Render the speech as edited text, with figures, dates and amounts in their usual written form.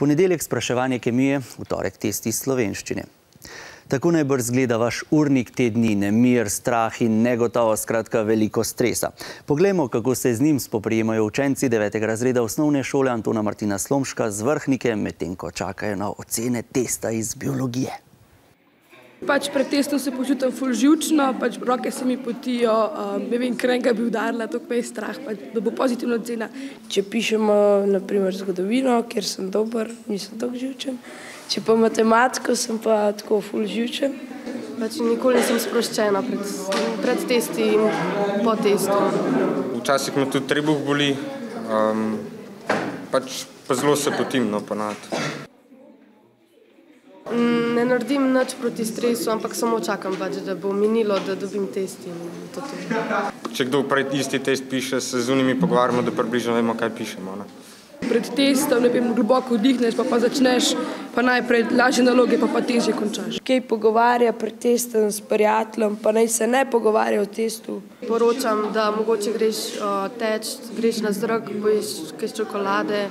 Ponedeljek spraševanje kemije, v torek test iz slovenščine. Tako najbrž zgleda vaš urnik te dni, nemir, strah in negotovost, skratka veliko stresa. Poglejmo, kako se z njim spoprijemajo učenci 9. razreda osnovne šole Antona Martina Slomška z Vrhnike, medtem ko čakajo na ocene testa iz biologije. Pred testom se počutim ful živčno, roke se mi potijo, ne vem, krenka bi udarila, tako me je strah, da bo pozitivna ocena. Če pišemo, na primer, zgodovino, kjer sem dober, nisem tako živčen. Če pa matematiko, sem pa tako ful živčen. Nikoli nisem sproščena pred testi in po testu. Včasih me tudi trebuh boli, pa zelo se potim, ponavadi. Ne naredim nič proti stresu, ampak samo čakam, da bo minilo, da dobim test in to. Če kdo pred isti test piše, se z unimi pogovarjamo, da približno vemo, kaj pišemo. Pred testom, ne vem, globoko vdihneš, pa začneš, pa najprej lažje naloge, pa težje končaš. Kaj pogovarja pred testom s prijateljem, pa naj se ne pogovarja o testu. Poročam, da mogoče greš teč, greš na zrak, bojiš kaj čokolade.